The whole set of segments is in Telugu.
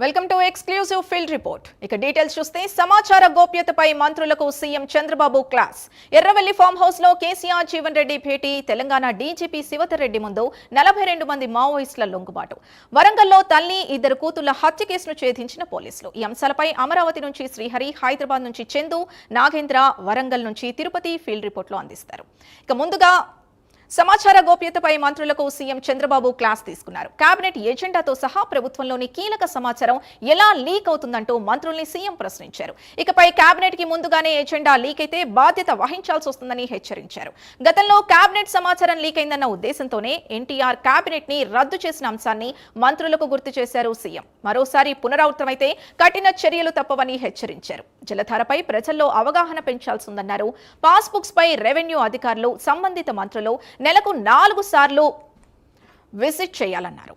Welcome to exclusive field report. ఇక డీటెయిల్స్ చూస్తే సమాచార గోప్యతపై మంత్రులకు CM Chandrababu class. Erravelli farm house లో కేసీఆర్ జీవన్ రెడ్డి భేటీ. తెలంగాణ డీజీపీ శివధర్ రెడ్డి ముందు 42 మంది మావోయిస్టుల లొంగుబాటు. వరంగల్లో తల్లి, ఇద్దరు కూతుళ్ల హత్య కేసును ఛేదించిన పోలీసులు. ఈ అంశాలపై అమరావతి నుంచి శ్రీహరి, హైదరాబాద్ నుంచి చందు, నాగేంద్ర, వరంగల్ నుంచి తిరుపతి ఫీల్డ్ రిపోర్ట్లో అందిస్తారు. ఇక ముందుగా సమాచార గోప్యతపై మంత్రులకు సీఎం చంద్రబాబు క్లాస్ తీసుకున్నారు. కేబినెట్ ఎజెండాతో సహా ప్రభుత్వంలోని కీలక సమాచారం ఎలా లీక్ అవుతుందంటూ మంత్రుల్ని సీఎం ప్రశ్నించారు. ఇకపై కేబినెట్ కి ముందుగానే ఎజెండా లీక్ అయితే బాధ్యత వహించాల్సి వస్తుందని హెచ్చరించారు. గతంలో కేబినెట్ సమాచారం లీక్ అయిందన్న ఉద్దేశంతోనే ఎన్టీఆర్ కేబినెట్ ని రద్దు చేసిన అంశాన్ని మంత్రులకు గుర్తు చేశారు సీఎం. మరోసారి పునరావృతమైతే కఠిన చర్యలు తప్పవని హెచ్చరించారు. జలధారపై ప్రజల్లో అవగాహన పెంచాల్సి ఉందన్నారు. పాస్బుక్స్ పై రెవెన్యూ అధికారులు, సంబంధిత మంత్రులు నెలకు 4 సార్లు విజిట్ చేయాలన్నారు.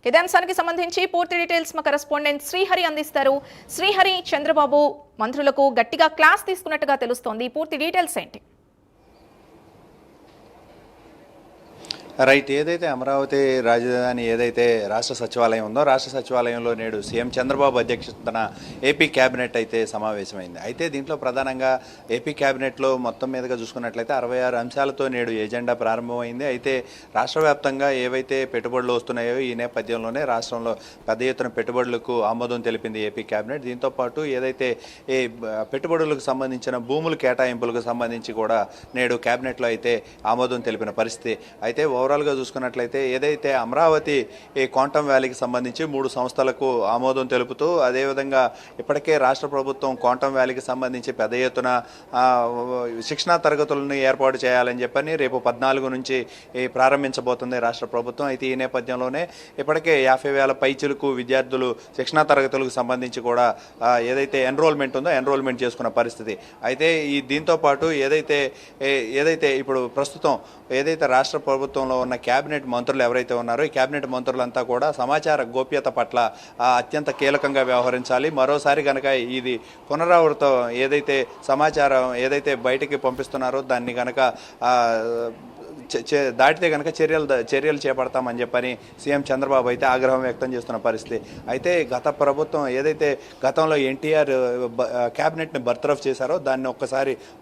ఇదే అంశానికి సంబంధించి పూర్తి డీటెయిల్స్ మా కరెస్పాండెంట్ శ్రీహరి అందిస్తారు. శ్రీహరి, చంద్రబాబు మంత్రులకు గట్టిగా క్లాస్ తీసుకున్నట్టుగా తెలుస్తోంది. పూర్తి డీటెయిల్స్ ఏంటి? రైట్. ఏదైతే అమరావతి రాజధాని ఏదైతే రాష్ట్ర సచివాలయం ఉందో, రాష్ట్ర సచివాలయంలో నేడు సీఎం చంద్రబాబు అధ్యక్షతన ఏపీ క్యాబినెట్ అయితే సమావేశమైంది. అయితే దీంట్లో ప్రధానంగా ఏపీ క్యాబినెట్లో మొత్తం మీదుగా చూసుకున్నట్లయితే 66 అంశాలతో నేడు ఎజెండా ప్రారంభమైంది. అయితే రాష్ట్ర వ్యాప్తంగా ఏవైతే పెట్టుబడులు వస్తున్నాయో ఈ నేపథ్యంలోనే రాష్ట్రంలో పెద్ద ఎత్తున పెట్టుబడులకు ఆమోదం తెలిపింది ఏపీ క్యాబినెట్. దీంతోపాటు ఏదైతే ఈ పెట్టుబడులకు సంబంధించిన భూముల కేటాయింపులకు సంబంధించి కూడా నేడు క్యాబినెట్లో అయితే ఆమోదం తెలిపిన పరిస్థితి. అయితే ఓవరాల్గా చూసుకున్నట్లయితే ఏదైతే అమరావతి ఈ క్వాంటమ్ వ్యాలీకి సంబంధించి 3 సంస్థలకు ఆమోదం తెలుపుతూ, అదేవిధంగా ఇప్పటికే రాష్ట్ర ప్రభుత్వం క్వాంటమ్ వ్యాలీకి సంబంధించి పెద్ద ఎత్తున శిక్షణా తరగతులను ఏర్పాటు చేయాలని చెప్పని రేపు 14 నుంచి ప్రారంభించబోతుంది రాష్ట్ర ప్రభుత్వం. అయితే ఈ నేపథ్యంలోనే ఇప్పటికే 50,000 పైచిలకు విద్యార్థులు శిక్షణా తరగతులకు సంబంధించి కూడా ఏదైతే ఎన్రోల్మెంట్ ఉందో ఎన్రోల్మెంట్ చేసుకున్న పరిస్థితి. అయితే ఈ దీంతో పాటు ఏదైతే ఇప్పుడు ప్రస్తుతం ఏదైతే రాష్ట్ర ప్రభుత్వంలో ఉన్న కేబినెట్ మంత్రులు ఎవరైతే ఉన్నారో ఈ కేబినెట్ మంత్రులంతా కూడా సమాచార గోప్యత పట్ల అత్యంత కీలకంగా వ్యవహరించాలి. మరోసారి కనుక ఇది పునరావృతం ఏదైతే సమాచారం ఏదైతే బయటికి పంపిస్తున్నారో దాన్ని కనుక దాటితే కనుక చర్యలు చేపడతామని చెప్పని సీఎం చంద్రబాబు అయితే ఆగ్రహం వ్యక్తం చేస్తున్న పరిస్థితి. అయితే గత ప్రభుత్వం ఏదైతే గతంలో ఎన్టీఆర్ క్యాబినెట్ని బర్తరఫ్ చేశారో దాన్ని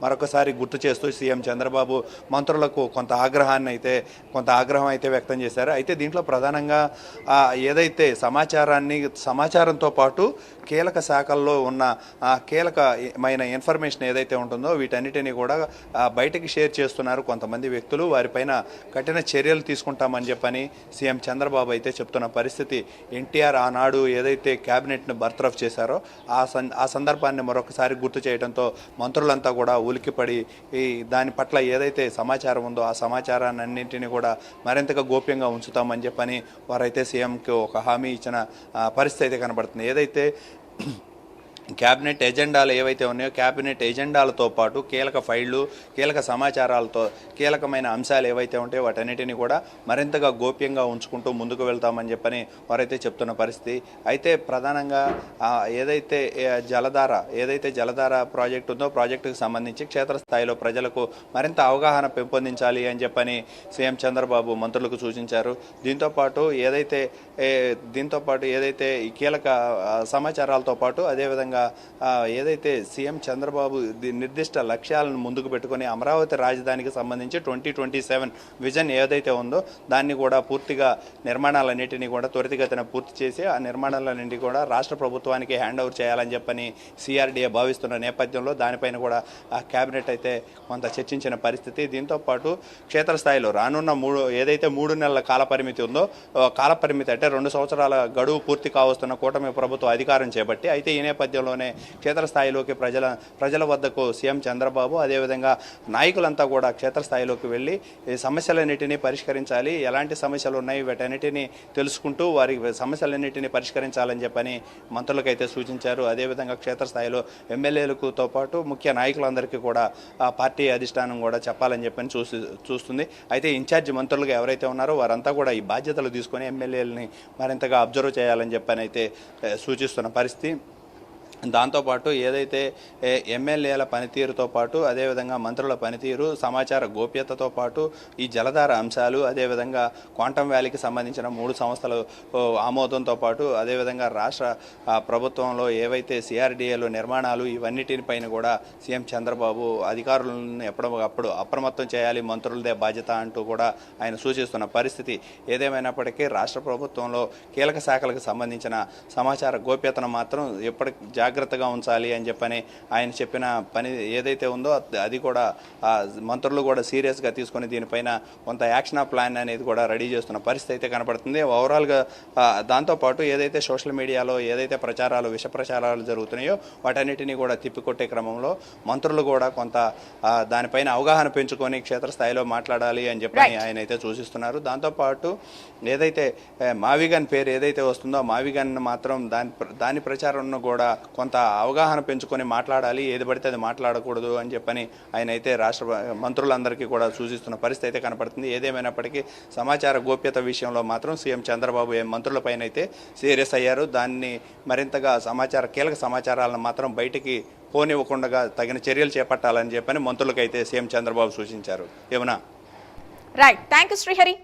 మరొకసారి గుర్తు చేస్తూ సీఎం చంద్రబాబు మంత్రులకు కొంత ఆగ్రహం అయితే వ్యక్తం చేశారు. అయితే దీంట్లో ప్రధానంగా ఏదైతే సమాచారంతో పాటు కీలక శాఖల్లో ఉన్న కీలకమైన ఇన్ఫర్మేషన్ ఏదైతే ఉంటుందో వీటన్నిటినీ కూడా బయటకి షేర్ చేస్తున్నారు కొంతమంది వ్యక్తులు. వారిపైన కఠిన చర్యలు తీసుకుంటామని చెప్పని సీఎం చంద్రబాబు అయితే చెప్తున్న పరిస్థితి. ఎన్టీఆర్ ఆనాడు ఏదైతే క్యాబినెట్ను బర్తరఫ్ చేశారో ఆ సందర్భాన్ని మరొకసారి గుర్తు చేయడంతో మంత్రులంతా కూడా ఉలికిపడి దాని పట్ల ఏదైతే సమాచారం ఉందో ఆ సమాచారాన్ని అన్నింటినీ కూడా మరింతగా గోప్యంగా ఉంచుతామని చెప్పని వారైతే సీఎంకి ఒక హామీ ఇచ్చిన పరిస్థితి అయితే కనబడుతుంది. ఏదైతే క్యాబినెట్ ఎజెండాలు ఏవైతే ఉన్నాయో క్యాబినెట్ ఎజెండాలతో పాటు కీలక ఫైళ్లు, కీలక సమాచారాలతో కీలకమైన అంశాలు ఏవైతే ఉంటాయో వాటన్నిటిని కూడా మరింతగా గోప్యంగా ఉంచుకుంటూ ముందుకు వెళ్తామని చెప్పని వారైతే చెప్తున్న పరిస్థితి. అయితే ప్రధానంగా ఏదైతే జలధార ప్రాజెక్టు ఉందో ప్రాజెక్టుకు సంబంధించి క్షేత్రస్థాయిలో ప్రజలకు మరింత అవగాహన పెంపొందించాలి అని చెప్పని సీఎం చంద్రబాబు మంత్రులకు సూచించారు. దీంతోపాటు ఏదైతే ఈ కీలక సమాచారాలతో పాటు అదేవిధంగా ఏదైతే సీఎం చంద్రబాబు నిర్దిష్ట లక్ష్యాలను ముందుకు పెట్టుకుని అమరావతి రాజధానికి సంబంధించి 2027 విజన్ ఏదైతే ఉందో దాన్ని కూడా పూర్తిగా నిర్మాణాలన్నింటినీ కూడా త్వరితగతిన పూర్తి చేసి ఆ నిర్మాణాలన్నింటినీ కూడా రాష్ట్ర ప్రభుత్వానికి హ్యాండ్ ఓవర్ చేయాలని చెప్పని సిఆర్డీఏ భావిస్తున్న నేపథ్యంలో దానిపైన కూడా ఆ కేబినెట్ అయితే కొంత చర్చించిన పరిస్థితి. దీంతోపాటు క్షేత్రస్థాయిలో రానున్న 3 నెలల కాలపరిమితి ఉందో కాలపరిమితి అంటే 2 సంవత్సరాల గడువు పూర్తి కావస్తున్న కూటమి ప్రభుత్వం అధికారం చేపట్టి అయితే ఈ నేపథ్యంలోనే క్షేత్రస్థాయిలోకి ప్రజల వద్దకు సీఎం చంద్రబాబు అదేవిధంగా నాయకులంతా కూడా క్షేత్రస్థాయిలోకి వెళ్ళి సమస్యలన్నింటినీ పరిష్కరించాలి, ఎలాంటి సమస్యలు ఉన్నాయి వీటన్నిటినీ తెలుసుకుంటూ వారి సమస్యలన్నింటినీ పరిష్కరించాలని చెప్పని మంత్రులకైతే సూచించారు. అదేవిధంగా క్షేత్రస్థాయిలో ఎమ్మెల్యేలతో పాటు ముఖ్య నాయకులందరికీ కూడా పార్టీ అధిష్టానం కూడా చెప్పాలని చెప్పని చూస్తుంది. అయితే ఇన్ఛార్జ్ మంత్రులుగా ఎవరైతే ఉన్నారో వారంతా కూడా ఈ బాధ్యతలు తీసుకొని ఎమ్మెల్యేలని మరింతగా అబ్జర్వ్ చేయాలని చెప్పని అయితే సూచిస్తున్న పరిస్థితి. దాంతోపాటు ఏదైతే ఎమ్మెల్యేల పనితీరుతో పాటు అదేవిధంగా మంత్రుల పనితీరు, సమాచార గోప్యతతో పాటు ఈ జలధార అంశాలు, అదేవిధంగా క్వాంటమ్ వ్యాలీకి సంబంధించిన 3 సంస్థలు ఆమోదంతో పాటు అదేవిధంగా రాష్ట్ర ప్రభుత్వంలో ఏవైతే సిఆర్డీఏలు నిర్మాణాలు ఇవన్నిటిపైన కూడా సీఎం చంద్రబాబు అధికారులను ఎప్పటికప్పుడు అప్రమత్తం చేయాలి, మంత్రులదే బాధ్యత అంటూ కూడా ఆయన సూచిస్తున్న పరిస్థితి. ఏదేమైనప్పటికీ రాష్ట్ర ప్రభుత్వంలో కీలక శాఖలకు సంబంధించిన సమాచార గోప్యతను మాత్రం ఎప్పటికీ జాగ్రత్తగా ఉంచాలి అని చెప్పని ఆయన చెప్పిన పని ఏదైతే ఉందో అది కూడా మంత్రులు కూడా సీరియస్గా తీసుకొని దీనిపైన కొంత యాక్షన్ ప్లాన్ అనేది కూడా రెడీ చేస్తున్న పరిస్థితి అయితే కనపడుతుంది. ఓవరాల్గా దాంతోపాటు ఏదైతే సోషల్ మీడియాలో ఏదైతే ప్రచారాలు, విష ప్రచారాలు జరుగుతున్నాయో వాటన్నిటినీ కూడా తిప్పికొట్టే క్రమంలో మంత్రులు కూడా కొంత దానిపైన అవగాహన పెంచుకొని క్షేత్రస్థాయిలో మాట్లాడాలి అని చెప్పని ఆయన అయితే సూచిస్తున్నారు. దాంతోపాటు ఏదైతే మావిగన్ పేరు ఏదైతే వస్తుందో మావిగన్ మాత్రం దాని ప్రచారంను కూడా కొంత అవగాహన పెంచుకొని మాట్లాడాలి, ఏది పడితే అది మాట్లాడకూడదు అని చెప్పని ఆయన అయితే రాష్ట్ర మంత్రులందరికీ కూడా సూచిస్తున్న పరిస్థితి అయితే కనపడుతుంది. ఏదేమైనప్పటికీ సమాచార గోప్యత విషయంలో మాత్రం సీఎం చంద్రబాబు మంత్రులపైన అయితే సీరియస్ అయ్యారు. దాన్ని మరింతగా కీలక సమాచారాలను మాత్రం బయటికి పోనివ్వకుండా తగిన చర్యలు చేపట్టాలని చెప్పని మంత్రులకైతే సీఎం చంద్రబాబు సూచించారు. ఏమన్నా రైట్, థ్యాంక్ యూ శ్రీహరి.